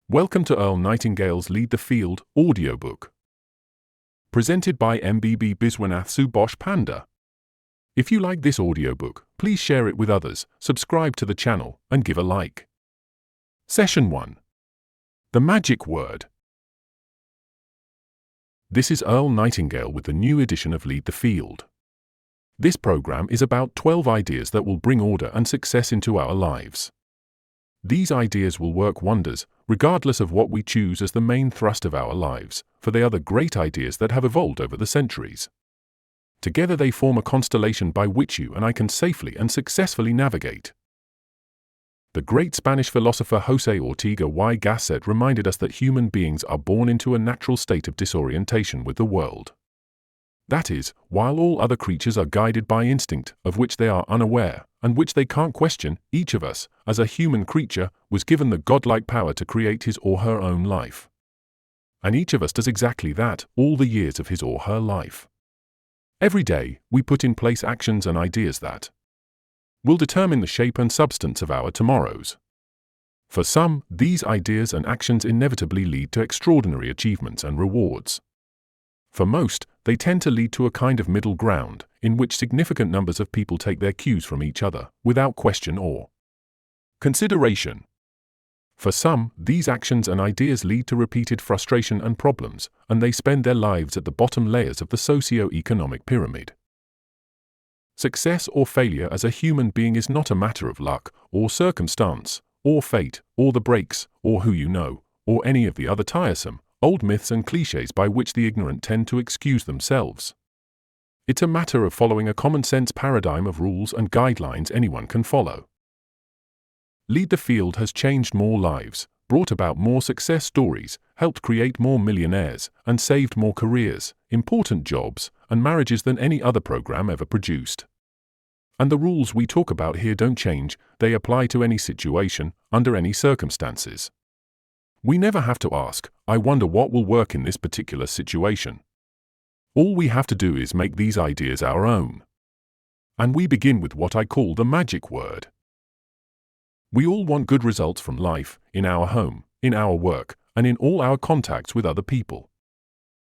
Welcome to Earl Nightingale's Lead the Field audiobook. Presented by MBB Biswanath Subhash Panda. If you like this audiobook, please share it with others, subscribe to the channel, and give a like. Session 1. The Magic Word. This is Earl Nightingale with the new edition of Lead the Field. This program is about 12 ideas that will bring order and success into our lives. These ideas will work wonders, regardless of what we choose as the main thrust of our lives, for they are the great ideas that have evolved over the centuries. Together they form a constellation by which you and I can safely and successfully navigate. The great Spanish philosopher José Ortega y Gasset reminded us that human beings are born into a natural state of disorientation with the world. That is, while all other creatures are guided by instinct, of which they are unaware, and which they can't question, each of us, as a human creature, was given the godlike power to create his or her own life. And each of us does exactly that, all the years of his or her life. Every day, we put in place actions and ideas that will determine the shape and substance of our tomorrows. For some, these ideas and actions inevitably lead to extraordinary achievements and rewards. For most, they tend to lead to a kind of middle ground, in which significant numbers of people take their cues from each other, without question or consideration. For some, these actions and ideas lead to repeated frustration and problems, and they spend their lives at the bottom layers of the socio-economic pyramid. Success or failure as a human being is not a matter of luck, or circumstance, or fate, or the breaks, or who you know, or any of the other tiresome, old myths and clichés by which the ignorant tend to excuse themselves. It's a matter of following a common-sense paradigm of rules and guidelines anyone can follow. Lead the Field has changed more lives, brought about more success stories, helped create more millionaires, and saved more careers, important jobs, and marriages than any other program ever produced. And the rules we talk about here don't change, they apply to any situation, under any circumstances. We never have to ask, I wonder what will work in this particular situation. All we have to do is make these ideas our own. And we begin with what I call the magic word. We all want good results from life, in our home, in our work, and in all our contacts with other people.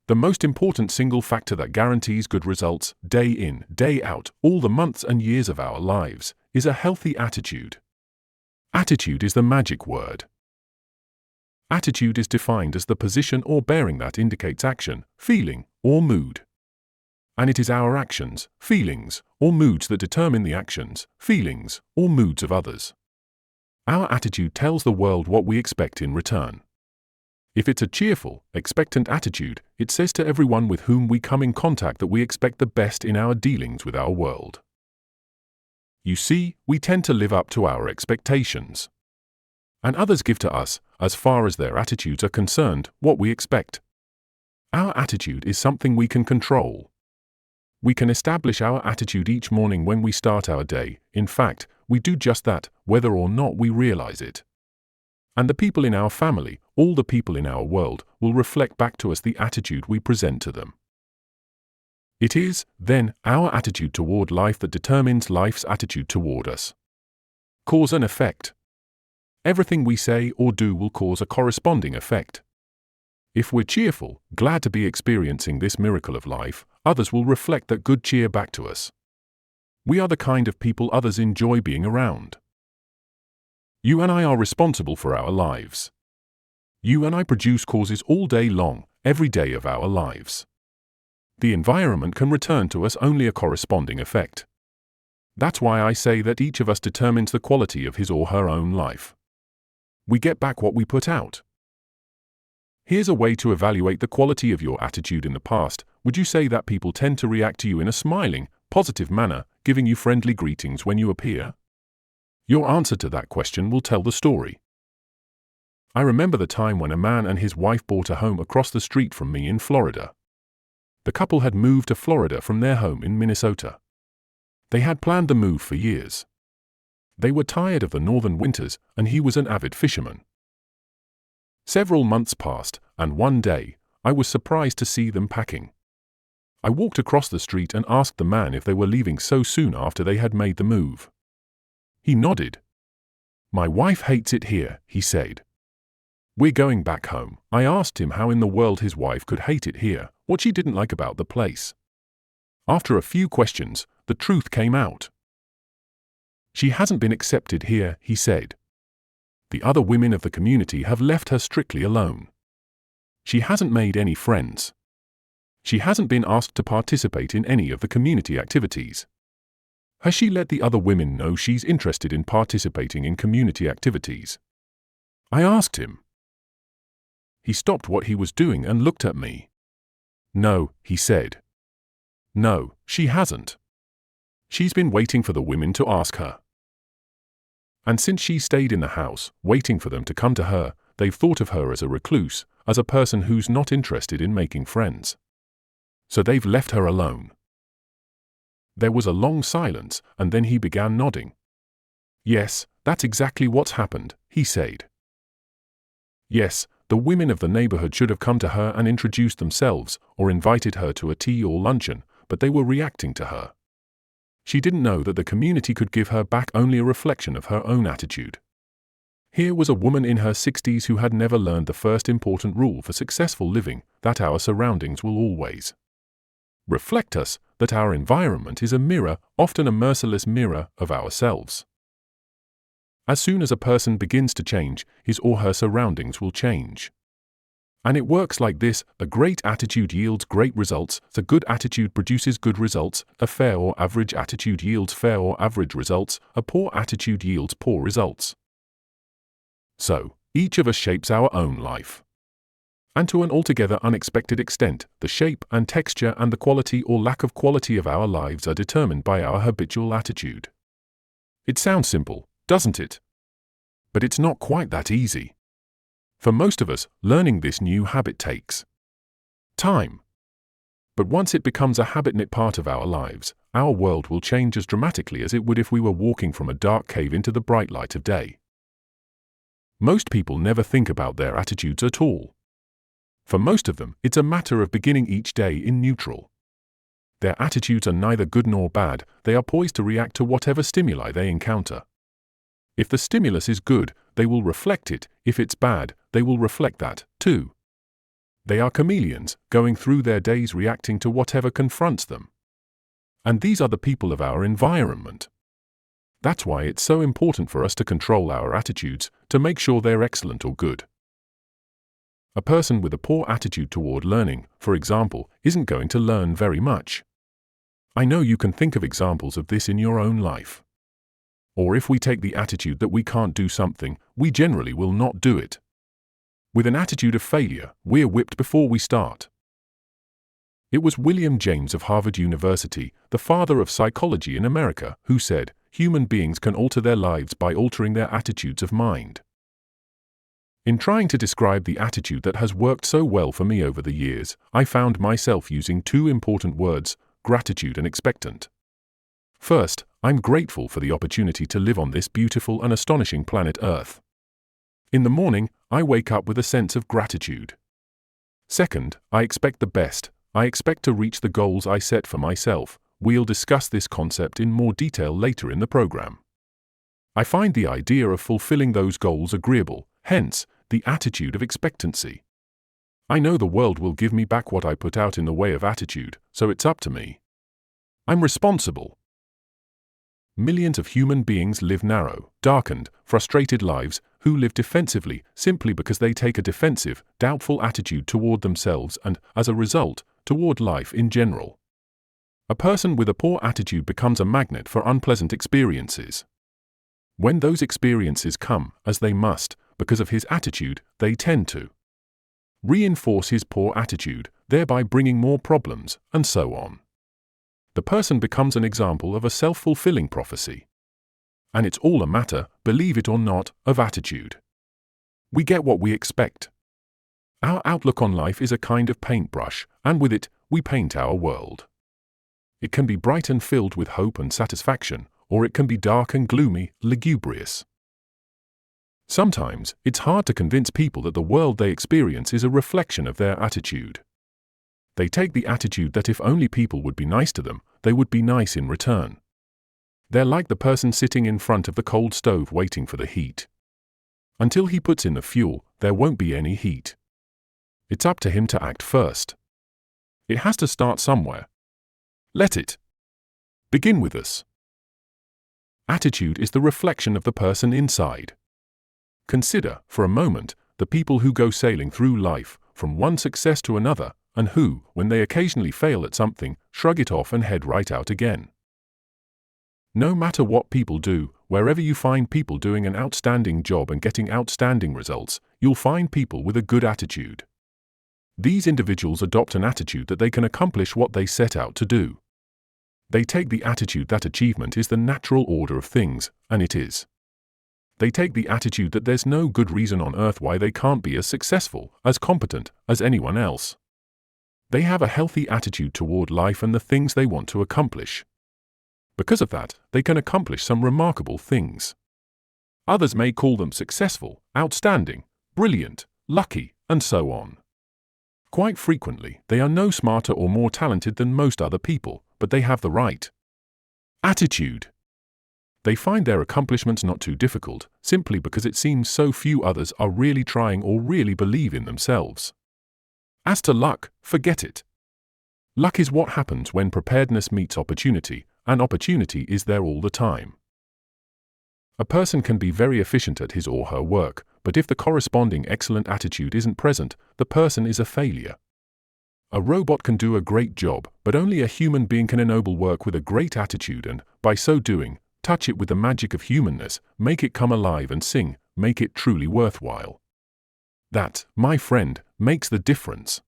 The most important single factor that guarantees good results, day in, day out, all the months and years of our lives, is a healthy attitude. Attitude is the magic word. Attitude is defined as the position or bearing that indicates action, feeling, or mood. And it is our actions, feelings, or moods that determine the actions, feelings, or moods of others. Our attitude tells the world what we expect in return. If it's a cheerful, expectant attitude, it says to everyone with whom we come in contact that we expect the best in our dealings with our world. You see, we tend to live up to our expectations. And others give to us, as far as their attitudes are concerned, what we expect. Our attitude is something we can control. We can establish our attitude each morning when we start our day. In fact, we do just that, whether or not we realize it. And the people in our family, all the people in our world, will reflect back to us the attitude we present to them. It is, then, our attitude toward life that determines life's attitude toward us. Cause and effect. Everything we say or do will cause a corresponding effect. If we're cheerful, glad to be experiencing this miracle of life, others will reflect that good cheer back to us. We are the kind of people others enjoy being around. You and I are responsible for our lives. You and I produce causes all day long, every day of our lives. The environment can return to us only a corresponding effect. That's why I say that each of us determines the quality of his or her own life. We get back what we put out. Here's a way to evaluate the quality of your attitude in the past. Would you say that people tend to react to you in a smiling, positive manner, giving you friendly greetings when you appear? Your answer to that question will tell the story. I remember the time when a man and his wife bought a home across the street from me in Florida. The couple had moved to Florida from their home in Minnesota. They had planned the move for years. They were tired of the northern winters, and he was an avid fisherman. Several months passed, and one day, I was surprised to see them packing. I walked across the street and asked the man if they were leaving so soon after they had made the move. He nodded. "My wife hates it here," he said. We're going back home. I asked him how in the world his wife could hate it here, what she didn't like about the place. After a few questions, the truth came out. She hasn't been accepted here, he said. The other women of the community have left her strictly alone. She hasn't made any friends. She hasn't been asked to participate in any of the community activities. Has she let the other women know she's interested in participating in community activities? I asked him. He stopped what he was doing and looked at me. No, he said. No, she hasn't. She's been waiting for the women to ask her. And since she stayed in the house, waiting for them to come to her, they've thought of her as a recluse, as a person who's not interested in making friends. So they've left her alone. There was a long silence, and then he began nodding. Yes, that's exactly what's happened, he said. Yes, the women of the neighborhood should have come to her and introduced themselves, or invited her to a tea or luncheon, but they were reacting to her. She didn't know that the community could give her back only a reflection of her own attitude. Here was a woman in her 60s who had never learned the first important rule for successful living, that our surroundings will always reflect us, that our environment is a mirror, often a merciless mirror, of ourselves. As soon as a person begins to change, his or her surroundings will change. And it works like this: a great attitude yields great results, a good attitude produces good results, a fair or average attitude yields fair or average results, a poor attitude yields poor results. So, each of us shapes our own life. And to an altogether unexpected extent, the shape and texture and the quality or lack of quality of our lives are determined by our habitual attitude. It sounds simple, doesn't it? But it's not quite that easy. For most of us, learning this new habit takes time. But once it becomes a habit-knit part of our lives, our world will change as dramatically as it would if we were walking from a dark cave into the bright light of day. Most people never think about their attitudes at all. For most of them, it's a matter of beginning each day in neutral. Their attitudes are neither good nor bad, they are poised to react to whatever stimuli they encounter. If the stimulus is good, they will reflect it; if it's bad, they will reflect that, too. They are chameleons, going through their days reacting to whatever confronts them. And these are the people of our environment. That's why it's so important for us to control our attitudes, to make sure they're excellent or good. A person with a poor attitude toward learning, for example, isn't going to learn very much. I know you can think of examples of this in your own life. Or if we take the attitude that we can't do something, we generally will not do it. With an attitude of failure, we're whipped before we start. It was William James of Harvard University, the father of psychology in America, who said, "Human beings can alter their lives by altering their attitudes of mind." In trying to describe the attitude that has worked so well for me over the years, I found myself using two important words: gratitude and expectant. First, I'm grateful for the opportunity to live on this beautiful and astonishing planet Earth. In the morning, I wake up with a sense of gratitude. Second, I expect the best. I expect to reach the goals I set for myself. We'll discuss this concept in more detail later in the program. I find the idea of fulfilling those goals agreeable, hence, the attitude of expectancy. I know the world will give me back what I put out in the way of attitude, so it's up to me. I'm responsible. Millions of human beings live narrow, darkened, frustrated lives, who live defensively simply because they take a defensive, doubtful attitude toward themselves and, as a result, toward life in general. A person with a poor attitude becomes a magnet for unpleasant experiences. When those experiences come, as they must, because of his attitude, they tend to reinforce his poor attitude, thereby bringing more problems, and so on. The person becomes an example of a self-fulfilling prophecy. And it's all a matter, believe it or not, of attitude. We get what we expect. Our outlook on life is a kind of paintbrush, and with it, we paint our world. It can be bright and filled with hope and satisfaction, or it can be dark and gloomy, lugubrious. Sometimes, it's hard to convince people that the world they experience is a reflection of their attitude. They take the attitude that if only people would be nice to them, they would be nice in return. They're like the person sitting in front of the cold stove waiting for the heat. Until he puts in the fuel, there won't be any heat. It's up to him to act first. It has to start somewhere. Let it begin with us. Attitude is the reflection of the person inside. Consider, for a moment, the people who go sailing through life, from one success to another, and who, when they occasionally fail at something, shrug it off and head right out again. No matter what people do, wherever you find people doing an outstanding job and getting outstanding results, you'll find people with a good attitude. These individuals adopt an attitude that they can accomplish what they set out to do. They take the attitude that achievement is the natural order of things, and it is. They take the attitude that there's no good reason on earth why they can't be as successful, as competent, as anyone else. They have a healthy attitude toward life and the things they want to accomplish. Because of that, they can accomplish some remarkable things. Others may call them successful, outstanding, brilliant, lucky, and so on. Quite frequently, they are no smarter or more talented than most other people, but they have the right attitude. They find their accomplishments not too difficult, simply because it seems so few others are really trying or really believe in themselves. As to luck, forget it. Luck is what happens when preparedness meets opportunity, and opportunity is there all the time. A person can be very efficient at his or her work, but if the corresponding excellent attitude isn't present, the person is a failure. A robot can do a great job, but only a human being can ennoble work with a great attitude and, by so doing, touch it with the magic of humanness, make it come alive and sing, make it truly worthwhile. That, my friend, makes the difference.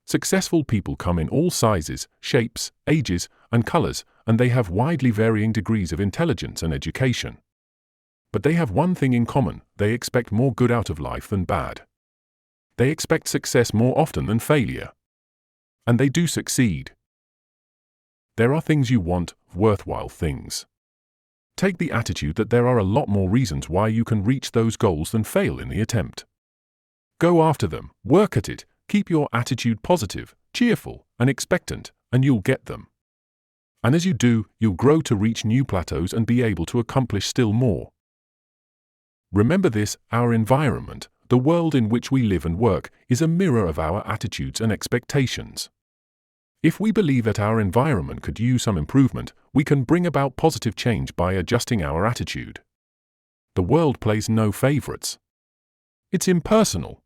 Successful people come in all sizes, shapes, ages, and colors, and they have widely varying degrees of intelligence and education. But they have one thing in common: they expect more good out of life than bad. They expect success more often than failure. And they do succeed. There are things you want, worthwhile things. Take the attitude that there are a lot more reasons why you can reach those goals than fail in the attempt. Go after them, work at it, keep your attitude positive, cheerful, and expectant, and you'll get them. And as you do, you'll grow to reach new plateaus and be able to accomplish still more. Remember this: our environment, the world in which we live and work, is a mirror of our attitudes and expectations. If we believe that our environment could use some improvement, we can bring about positive change by adjusting our attitude. The world plays no favorites. It's impersonal.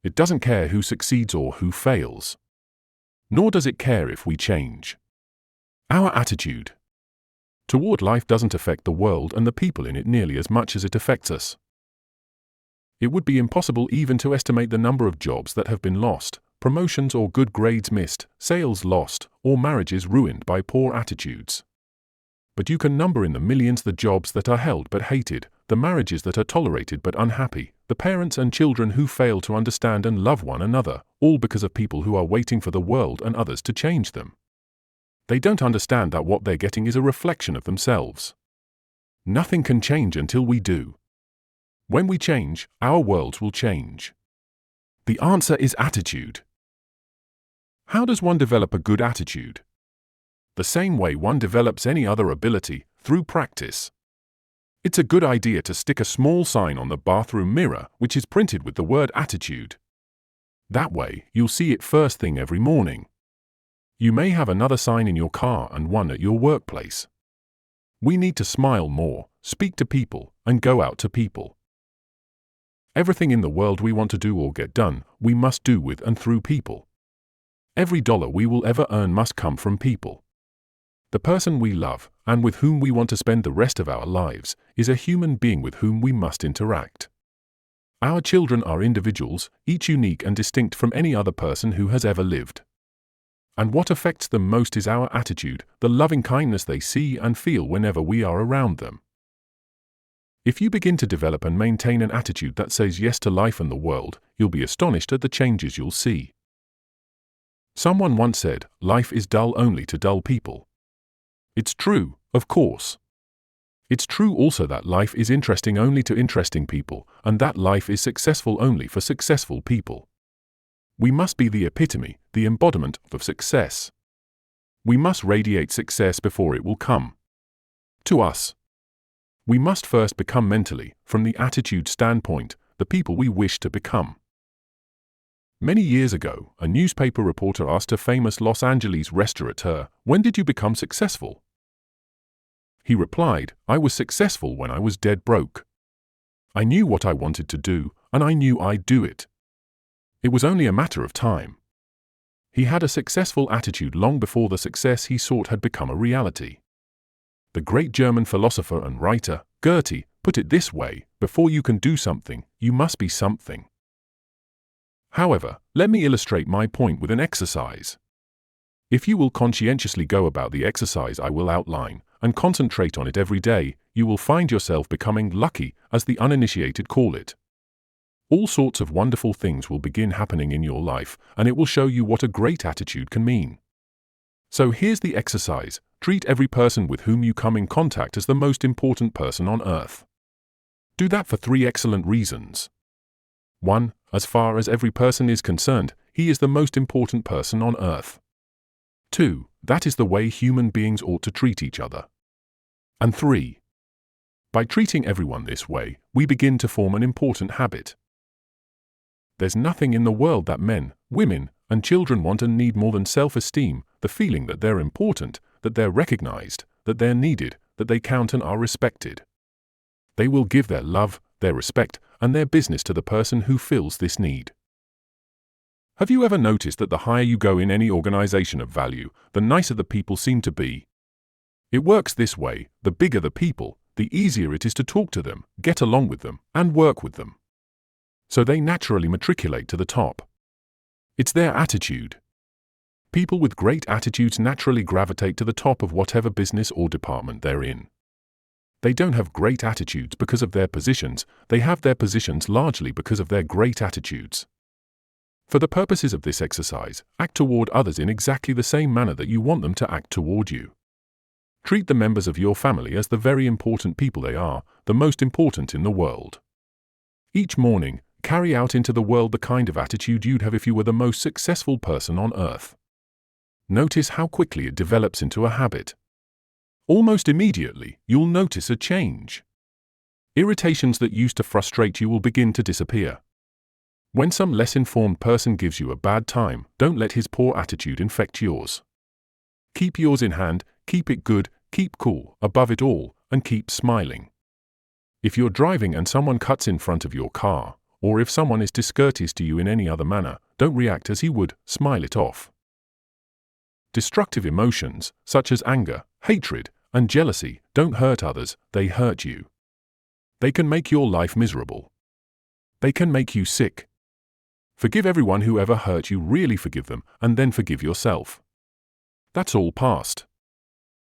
It doesn't care who succeeds or who fails. Nor does it care if we change. Our attitude toward life doesn't affect the world and the people in it nearly as much as it affects us. It would be impossible even to estimate the number of jobs that have been lost, promotions or good grades missed, sales lost, or marriages ruined by poor attitudes. But you can number in the millions the jobs that are held but hated, the marriages that are tolerated but unhappy, the parents and children who fail to understand and love one another, all because of people who are waiting for the world and others to change them. They don't understand that what they're getting is a reflection of themselves. Nothing can change until we do. When we change, our worlds will change. The answer is attitude. How does one develop a good attitude? The same way one develops any other ability, through practice. It's a good idea to stick a small sign on the bathroom mirror which is printed with the word attitude. That way, you'll see it first thing every morning. You may have another sign in your car and one at your workplace. We need to smile more, speak to people, and go out to people. Everything in the world we want to do or get done, we must do with and through people. Every dollar we will ever earn must come from people. The person we love, and with whom we want to spend the rest of our lives, is a human being with whom we must interact. Our children are individuals, each unique and distinct from any other person who has ever lived. And what affects them most is our attitude, the loving kindness they see and feel whenever we are around them. If you begin to develop and maintain an attitude that says yes to life and the world, you'll be astonished at the changes you'll see. Someone once said, "Life is dull only to dull people." It's true, of course. It's true also that life is interesting only to interesting people, and that life is successful only for successful people. We must be the epitome, the embodiment of success. We must radiate success before it will come to us. We must first become mentally, from the attitude standpoint, the people we wish to become. Many years ago, a newspaper reporter asked a famous Los Angeles restaurateur, "When did you become successful?" He replied, "I was successful when I was dead broke. I knew what I wanted to do, and I knew I'd do it. It was only a matter of time." He had a successful attitude long before the success he sought had become a reality. The great German philosopher and writer, Goethe, put it this way: before you can do something, you must be something. However, let me illustrate my point with an exercise. If you will conscientiously go about the exercise I will outline, and concentrate on it every day, you will find yourself becoming lucky, as the uninitiated call it. All sorts of wonderful things will begin happening in your life, and it will show you what a great attitude can mean. So here's the exercise: treat every person with whom you come in contact as the most important person on earth. Do that for 3 excellent reasons. 1. As far as every person is concerned, he is the most important person on earth. 2. That is the way human beings ought to treat each other. And 3. By treating everyone this way, we begin to form an important habit. There's nothing in the world that men, women, and children want and need more than self-esteem, the feeling that they're important, that they're recognized, that they're needed, that they count and are respected. They will give their love, their respect, and their business to the person who fills this need. Have you ever noticed that the higher you go in any organization of value, the nicer the people seem to be? It works this way: the bigger the people, the easier it is to talk to them, get along with them, and work with them. So they naturally matriculate to the top. It's their attitude. People with great attitudes naturally gravitate to the top of whatever business or department they're in. They don't have great attitudes because of their positions, they have their positions largely because of their great attitudes. For the purposes of this exercise, act toward others in exactly the same manner that you want them to act toward you. Treat the members of your family as the very important people they are, the most important in the world. Each morning, carry out into the world the kind of attitude you'd have if you were the most successful person on earth. Notice how quickly it develops into a habit. Almost immediately, you'll notice a change. Irritations that used to frustrate you will begin to disappear. When some less informed person gives you a bad time, don't let his poor attitude infect yours. Keep yours in hand, keep it good, keep cool, above it all, and keep smiling. If you're driving and someone cuts in front of your car, or if someone is discourteous to you in any other manner, don't react as he would, smile it off. Destructive emotions, such as anger, hatred, and jealousy, don't hurt others, they hurt you. They can make your life miserable. They can make you sick. Forgive everyone who ever hurt you, really forgive them, and then forgive yourself. That's all past.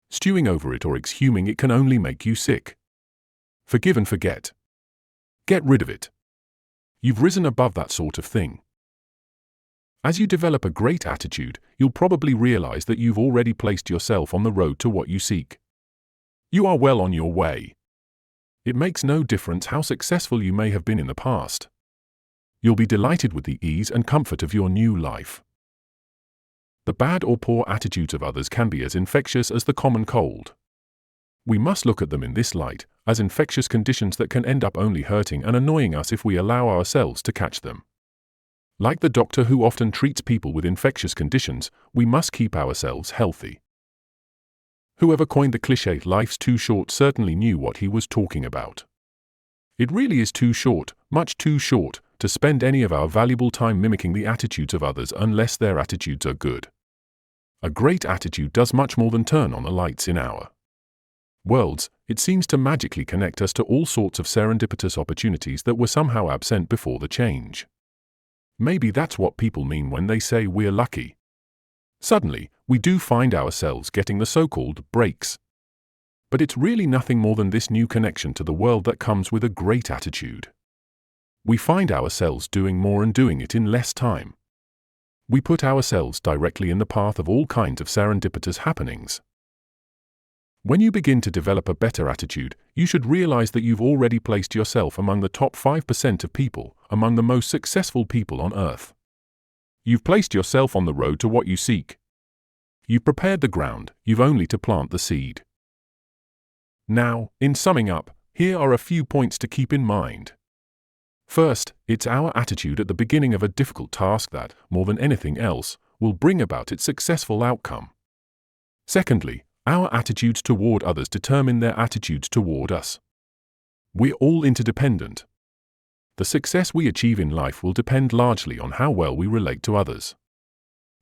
Stewing over it or exhuming it can only make you sick. Forgive and forget. Get rid of it. You've risen above that sort of thing. As you develop a great attitude, you'll probably realize that you've already placed yourself on the road to what you seek. You are well on your way. It makes no difference how successful you may have been in the past. You'll be delighted with the ease and comfort of your new life. The bad or poor attitudes of others can be as infectious as the common cold. We must look at them in this light, as infectious conditions that can end up only hurting and annoying us if we allow ourselves to catch them. Like the doctor who often treats people with infectious conditions, we must keep ourselves healthy. Whoever coined the cliché "life's too short" certainly knew what he was talking about. It really is too short, much too short, to spend any of our valuable time mimicking the attitudes of others unless their attitudes are good. A great attitude does much more than turn on the lights in our worlds. It seems to magically connect us to all sorts of serendipitous opportunities that were somehow absent before the change. Maybe that's what people mean when they say we're lucky. Suddenly, we do find ourselves getting the so-called breaks. But it's really nothing more than this new connection to the world that comes with a great attitude. We find ourselves doing more and doing it in less time. We put ourselves directly in the path of all kinds of serendipitous happenings. When you begin to develop a better attitude, you should realize that you've already placed yourself among the top 5% of people, among the most successful people on earth. You've placed yourself on the road to what you seek. You've prepared the ground, you've only to plant the seed. Now, in summing up, here are a few points to keep in mind. First, it's our attitude at the beginning of a difficult task that, more than anything else, will bring about its successful outcome. Secondly, our attitudes toward others determine their attitudes toward us. We're all interdependent. The success we achieve in life will depend largely on how well we relate to others.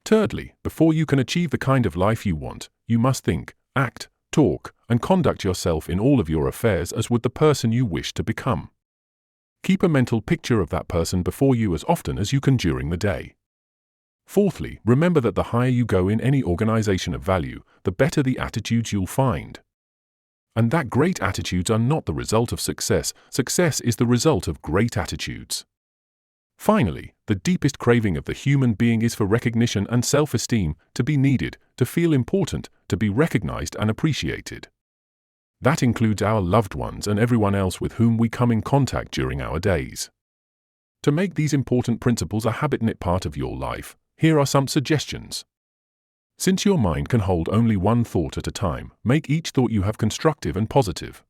Thirdly, before you can achieve the kind of life you want, you must think, act, talk, and conduct yourself in all of your affairs as would the person you wish to become. Keep a mental picture of that person before you as often as you can during the day. Fourthly, remember that the higher you go in any organization of value, the better the attitudes you'll find. And that great attitudes are not the result of success. Success is the result of great attitudes. Finally, the deepest craving of the human being is for recognition and self-esteem, to be needed, to feel important, to be recognized and appreciated. That includes our loved ones and everyone else with whom we come in contact during our days. To make these important principles a habit-knit part of your life, here are some suggestions. Since your mind can hold only one thought at a time, make each thought you have constructive and positive.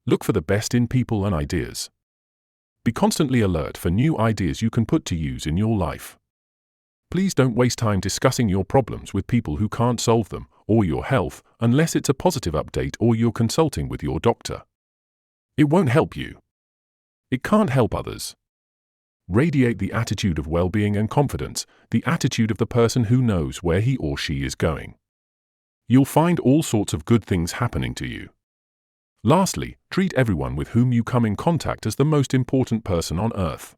Look for the best in people and ideas. Be constantly alert for new ideas you can put to use in your life. Please don't waste time discussing your problems with people who can't solve them, or your health, unless it's a positive update or you're consulting with your doctor. It won't help you. It can't help others. Radiate the attitude of well-being and confidence, the attitude of the person who knows where he or she is going. You'll find all sorts of good things happening to you. Lastly, treat everyone with whom you come in contact as the most important person on earth.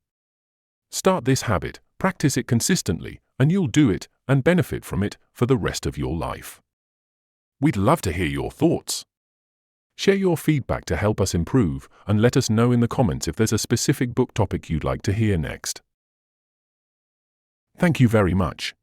Start this habit, practice it consistently, and you'll do it and benefit from it for the rest of your life. We'd love to hear your thoughts. Share your feedback to help us improve, and let us know in the comments if there's a specific book topic you'd like to hear next. Thank you very much.